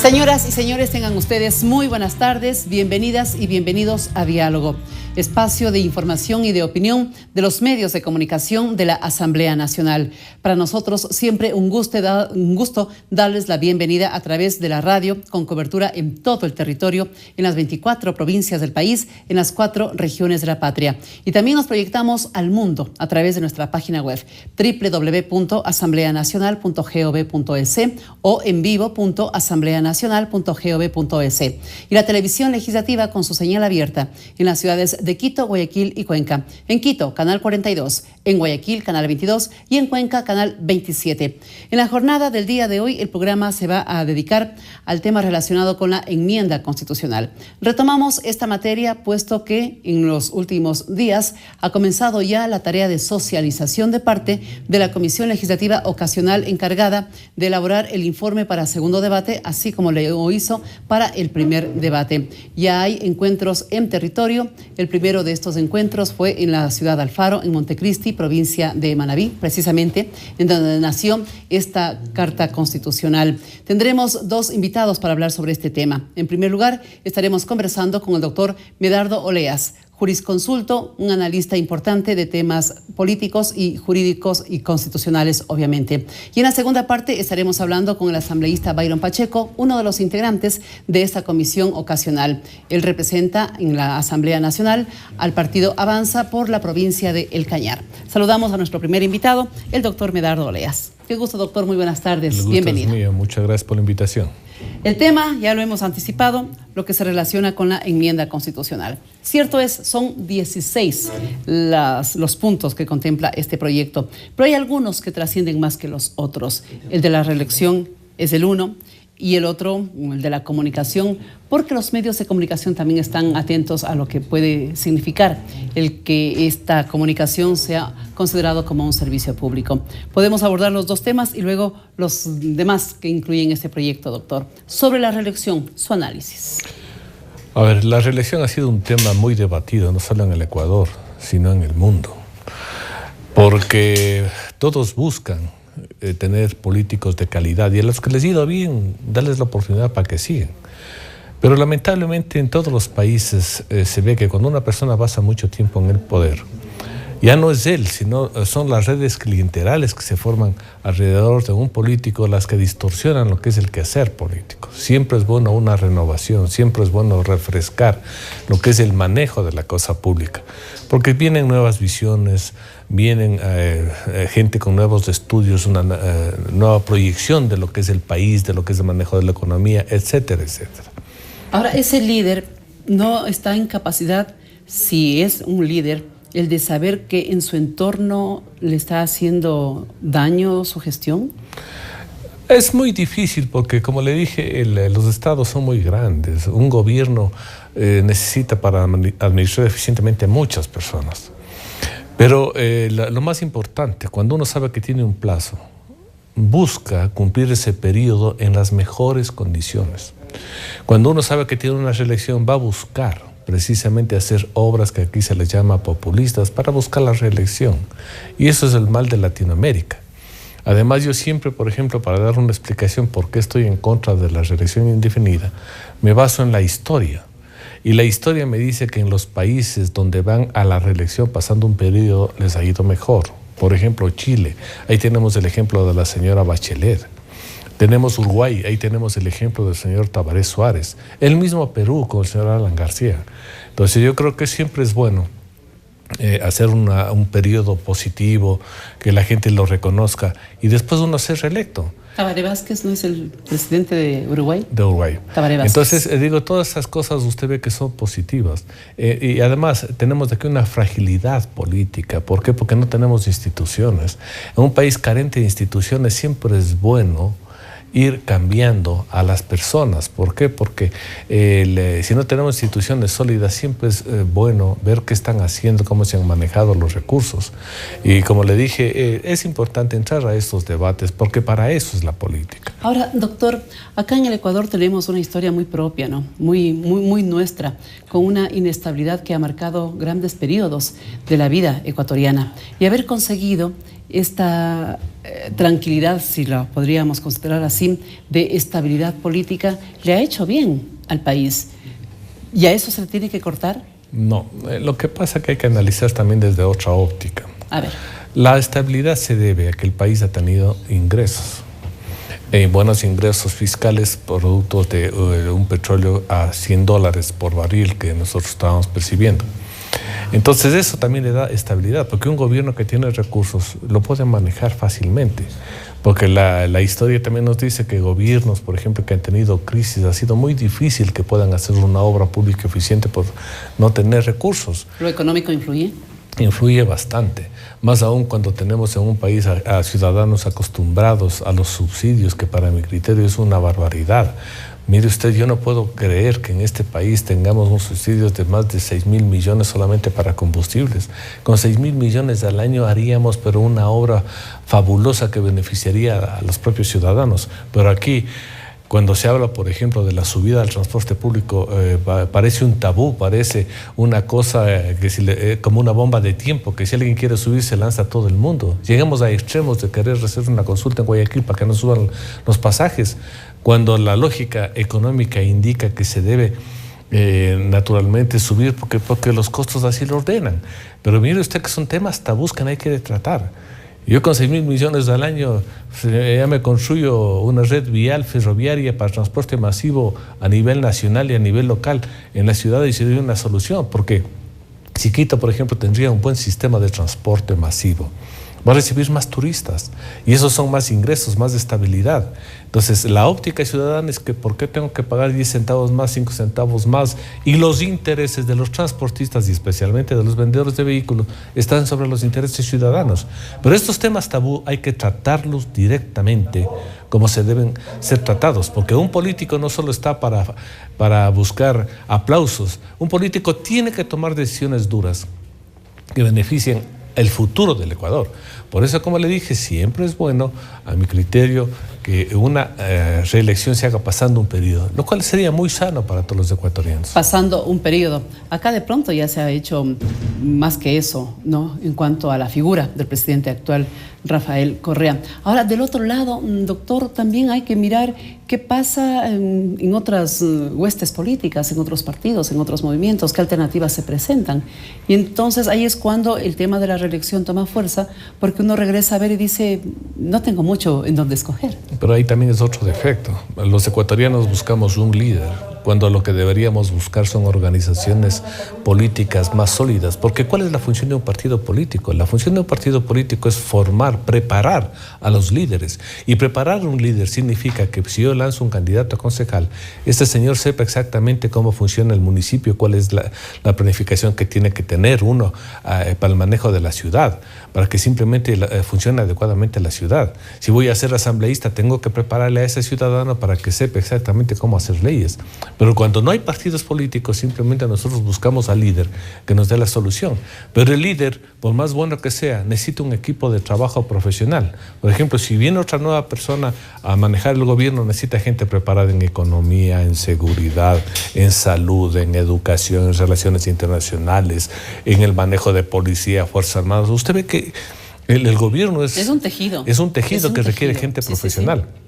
Señoras y señores, tengan ustedes muy buenas tardes, bienvenidas y bienvenidos a Diálogo, espacio de información y de opinión de los medios de comunicación de la Asamblea Nacional. Para nosotros siempre un gusto darles la bienvenida a través de la radio, con cobertura en todo el territorio, en las 24 provincias del país, en las 4 regiones de la patria. Y también nos proyectamos al mundo a través de nuestra página web www.asambleanacional.gov.es o en vivo.asambleanacional.gov.es y la televisión legislativa con su señal abierta en las ciudades de Quito, Guayaquil y Cuenca. En Quito, canal 42, en Guayaquil, canal 22 y en Cuenca, canal 27. En la jornada del día de hoy, el programa se va a dedicar al tema relacionado con la enmienda constitucional. Retomamos esta materia puesto que en los últimos días ha comenzado ya la tarea de socialización de parte de la Comisión Legislativa Ocasional encargada de elaborar el informe para segundo debate, así como lo hizo para el primer debate. Ya hay encuentros en territorio. El primero de estos encuentros fue en la ciudad de Alfaro, en Montecristi, provincia de Manabí, precisamente, en donde nació esta Carta Constitucional. Tendremos dos invitados para hablar sobre este tema. En primer lugar, estaremos conversando con el doctor Medardo Oleas, jurisconsulto, un analista importante de temas políticos y jurídicos y constitucionales, obviamente. Y en la segunda parte estaremos hablando con el asambleísta Byron Pacheco, uno de los integrantes de esta comisión ocasional. Él representa en la Asamblea Nacional al partido Avanza por la provincia de El Cañar. Saludamos a nuestro primer invitado, el doctor Medardo Oleas. Qué gusto, doctor. Muy buenas tardes. Bienvenido. Es mío. Muchas gracias por la invitación. El tema, ya lo hemos anticipado, lo que se relaciona con la enmienda constitucional. Cierto es, son 16 los puntos que contempla este proyecto, pero hay algunos que trascienden más que los otros. El de la reelección es el uno y el otro, el de la comunicación, porque los medios de comunicación también están atentos a lo que puede significar el que esta comunicación sea considerado como un servicio público. Podemos abordar los dos temas y luego los demás que incluyen este proyecto, doctor. Sobre la reelección, su análisis. A ver, la reelección ha sido un tema muy debatido, no solo en el Ecuador, sino en el mundo, porque todos buscan tener políticos de calidad y a los que les ha ido bien, darles la oportunidad para que sigan. Pero lamentablemente en todos los países se ve que cuando una persona pasa mucho tiempo en el poder, ya no es él, sino son las redes clientelales que se forman alrededor de un político las que distorsionan lo que es el quehacer político. Siempre es bueno una renovación, siempre es bueno refrescar lo que es el manejo de la cosa pública, porque vienen nuevas visiones, vienen gente con nuevos estudios, una nueva proyección de lo que es el país, de lo que es el manejo de la economía, etcétera, etcétera. Ahora, ese líder no está en capacidad, si es un líder, el de saber que en su entorno le está haciendo daño su gestión. Es muy difícil porque, como le dije, los estados son muy grandes. Un gobierno necesita para administrar eficientemente a muchas personas. Pero lo más importante, cuando uno sabe que tiene un plazo, busca cumplir ese periodo en las mejores condiciones. Cuando uno sabe que tiene una reelección, va a buscar precisamente hacer obras que aquí se les llama populistas para buscar la reelección. Y eso es el mal de Latinoamérica. Además, yo siempre, por ejemplo, para dar una explicación por qué estoy en contra de la reelección indefinida, me baso en la historia. Y la historia me dice que en los países donde van a la reelección pasando un periodo les ha ido mejor. Por ejemplo, Chile, ahí tenemos el ejemplo de la señora Bachelet. Tenemos Uruguay, ahí tenemos el ejemplo del señor Tabaré Suárez. El mismo Perú con el señor Alan García. Entonces yo creo que siempre es bueno hacer un periodo positivo, que la gente lo reconozca y después uno ser reelecto. Tabaré Vázquez no es el presidente de Uruguay. De Uruguay. Tabaré Vázquez. Entonces, digo, todas esas cosas usted ve que son positivas. Y además tenemos de aquí una fragilidad política. ¿Por qué? Porque no tenemos instituciones. En un país carente de instituciones siempre es bueno ir cambiando a las personas. ¿Por qué? Porque si no tenemos instituciones sólidas, siempre es bueno ver qué están haciendo, cómo se han manejado los recursos. Y como le dije, es importante entrar a estos debates porque para eso es la política. Ahora, doctor, acá en el Ecuador tenemos una historia muy propia, ¿no? Muy nuestra, con una inestabilidad que ha marcado grandes periodos de la vida ecuatoriana. Y haber conseguido esta tranquilidad, si la podríamos considerar así, de estabilidad política, le ha hecho bien al país. ¿Y a eso se le tiene que cortar? No, lo que pasa es que hay que analizar también desde otra óptica. A ver. La estabilidad se debe a que el país ha tenido ingresos. Buenos ingresos fiscales producto de un petróleo a $100 por barril que nosotros estábamos percibiendo. Entonces eso también le da estabilidad, porque un gobierno que tiene recursos lo puede manejar fácilmente, porque la historia también nos dice que gobiernos, por ejemplo, que han tenido crisis, ha sido muy difícil que puedan hacer una obra pública eficiente por no tener recursos. ¿Lo económico influye? Influye bastante, más aún cuando tenemos en un país a ciudadanos acostumbrados a los subsidios, que para mi criterio es una barbaridad. Mire usted, yo no puedo creer que en este país tengamos unos subsidios de más de 6.000 millones solamente para combustibles. Con 6.000 millones al año haríamos pero una obra fabulosa que beneficiaría a los propios ciudadanos. Pero aquí, cuando se habla, por ejemplo, de la subida del transporte público, parece un tabú, parece una cosa como una bomba de tiempo, que si alguien quiere subir se lanza a todo el mundo. Llegamos a extremos de querer hacer una consulta en Guayaquil para que no suban los pasajes, cuando la lógica económica indica que se debe naturalmente subir porque los costos así lo ordenan. Pero mire usted que son temas tabús que no hay que tratar. Yo con 6.000 millones al año ya me construyo una red vial ferroviaria para transporte masivo a nivel nacional y a nivel local en la ciudad, y sería una solución, porque si Quito, por ejemplo, tendría un buen sistema de transporte masivo, va a recibir más turistas y esos son más ingresos, más estabilidad. Entonces, la óptica ciudadana es que ¿por qué tengo que pagar 10 centavos más, 5 centavos más? Y los intereses de los transportistas y especialmente de los vendedores de vehículos están sobre los intereses ciudadanos. Pero estos temas tabú hay que tratarlos directamente como se deben ser tratados, porque un político no solo está para buscar aplausos, un político tiene que tomar decisiones duras que beneficien el futuro del Ecuador. Por eso, como le dije, siempre es bueno, a mi criterio, que una reelección se haga pasando un periodo, lo cual sería muy sano para todos los ecuatorianos. Pasando un periodo. Acá de pronto ya se ha hecho más que eso, ¿no?, en cuanto a la figura del presidente actual, Rafael Correa. Ahora, del otro lado, doctor, también hay que mirar qué pasa en otras huestes políticas, en otros partidos, en otros movimientos, qué alternativas se presentan. Y entonces ahí es cuando el tema de la reelección toma fuerza, porque uno regresa a ver y dice, no tengo mucho en dónde escoger. Pero ahí también es otro defecto. Los ecuatorianos buscamos un líder, cuando lo que deberíamos buscar son organizaciones políticas más sólidas. Porque ¿cuál es la función de un partido político? La función de un partido político es formar, preparar a los líderes. Y preparar un líder significa que si yo lanzo un candidato a concejal, este señor sepa exactamente cómo funciona el municipio, cuál es la planificación que tiene que tener uno para el manejo de la ciudad, para que simplemente funcione adecuadamente la ciudad. Si voy a ser asambleísta, tengo que prepararle a ese ciudadano para que sepa exactamente cómo hacer leyes. Pero cuando no hay partidos políticos, simplemente nosotros buscamos al líder que nos dé la solución. Pero el líder, por más bueno que sea, necesita un equipo de trabajo profesional. Por ejemplo, si viene otra nueva persona a manejar el gobierno, necesita gente preparada en economía, en seguridad, en salud, en educación, en relaciones internacionales, en el manejo de policía, Fuerzas Armadas. Usted ve que el gobierno es un tejido. Es un tejido que requiere gente profesional. Sí.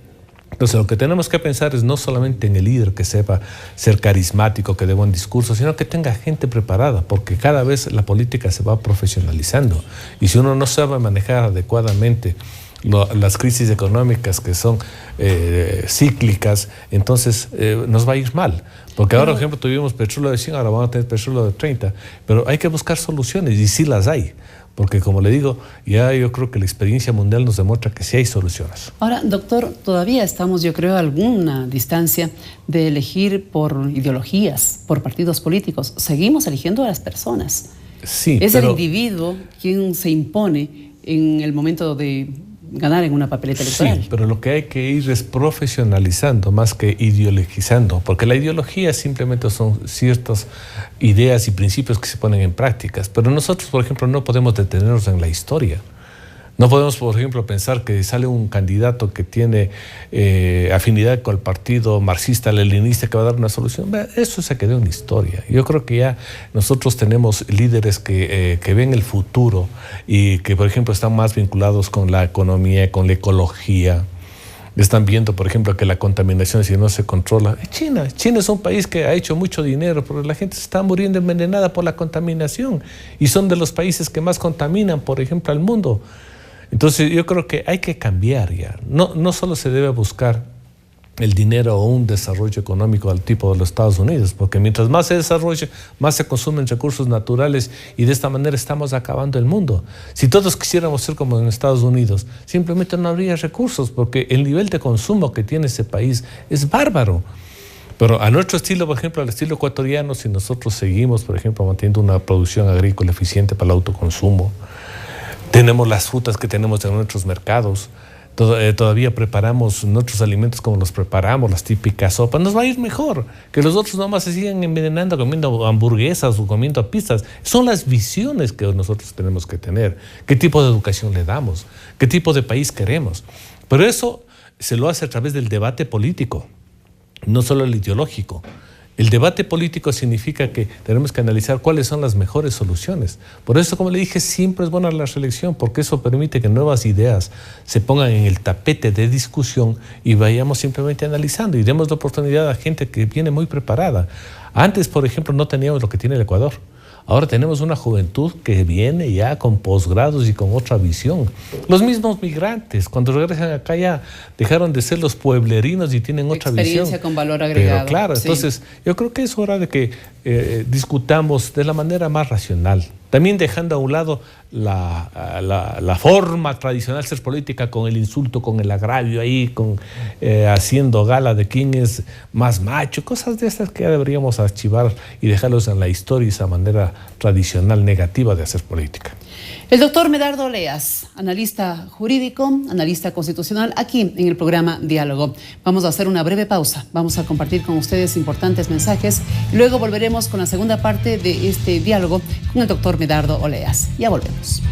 Entonces, lo que tenemos que pensar es no solamente en el líder que sepa ser carismático, que dé buen discurso, sino que tenga gente preparada, porque cada vez la política se va profesionalizando. Y si uno no sabe manejar adecuadamente las crisis económicas que son cíclicas, entonces nos va a ir mal. Porque ahora, por ejemplo, tuvimos petróleo de 100, ahora vamos a tener petróleo de 30, pero hay que buscar soluciones y sí las hay. Porque, como le digo, ya yo creo que la experiencia mundial nos demuestra que sí hay soluciones. Ahora, doctor, todavía estamos, yo creo, a alguna distancia de elegir por ideologías, por partidos políticos. Seguimos eligiendo a las personas. Sí, es el individuo quien se impone en el momento de ganar en una papeleta electoral. Sí, pero lo que hay que ir es profesionalizando más que ideologizando, porque la ideología simplemente son ciertas ideas y principios que se ponen en prácticas, pero nosotros, por ejemplo, no podemos detenernos en la historia. No podemos, por ejemplo, pensar que sale un candidato que tiene afinidad con el partido marxista-leninista que va a dar una solución. Eso se quedó en la historia. Yo creo que ya nosotros tenemos líderes que ven el futuro y que, por ejemplo, están más vinculados con la economía, con la ecología. Están viendo, por ejemplo, que la contaminación, si no se controla... China es un país que ha hecho mucho dinero, pero la gente se está muriendo envenenada por la contaminación y son de los países que más contaminan, por ejemplo, al mundo. Entonces yo creo que hay que cambiar ya. No solo se debe buscar el dinero o un desarrollo económico al tipo de los Estados Unidos, porque mientras más se desarrolle, más se consumen recursos naturales y de esta manera estamos acabando el mundo. Si todos quisiéramos ser como en Estados Unidos, simplemente no habría recursos, porque el nivel de consumo que tiene ese país es bárbaro. Pero a nuestro estilo, por ejemplo, al estilo ecuatoriano, si nosotros seguimos, por ejemplo, manteniendo una producción agrícola eficiente para el autoconsumo, tenemos las frutas que tenemos en nuestros mercados, todavía preparamos nuestros alimentos como los preparamos, las típicas sopas, nos va a ir mejor que los otros nomás se sigan envenenando comiendo hamburguesas o comiendo pizzas. Son las visiones que nosotros tenemos que tener. ¿Qué tipo de educación le damos? ¿Qué tipo de país queremos? Pero eso se lo hace a través del debate político, no solo el ideológico. El debate político significa que tenemos que analizar cuáles son las mejores soluciones. Por eso, como le dije, siempre es buena la reelección, porque eso permite que nuevas ideas se pongan en el tapete de discusión y vayamos simplemente analizando y demos la oportunidad a gente que viene muy preparada. Antes, por ejemplo, no teníamos lo que tiene el Ecuador. Ahora tenemos una juventud que viene ya con posgrados y con otra visión. Los mismos migrantes, cuando regresan acá ya dejaron de ser los pueblerinos y tienen otra visión. Experiencia con valor agregado. Pero claro, sí. Entonces yo creo que es hora de que discutamos de la manera más racional. También dejando a un lado la forma tradicional de ser política con el insulto, con el agravio ahí, haciendo gala de quién es más macho, cosas de estas que ya deberíamos archivar y dejarlos en la historia y esa manera tradicional negativa de hacer política. El doctor Medardo Oleas, analista jurídico, analista constitucional, aquí en el programa Diálogo. Vamos a hacer una breve pausa, vamos a compartir con ustedes importantes mensajes y luego volveremos con la segunda parte de este diálogo con el doctor Medardo Oleas. Ya volvemos.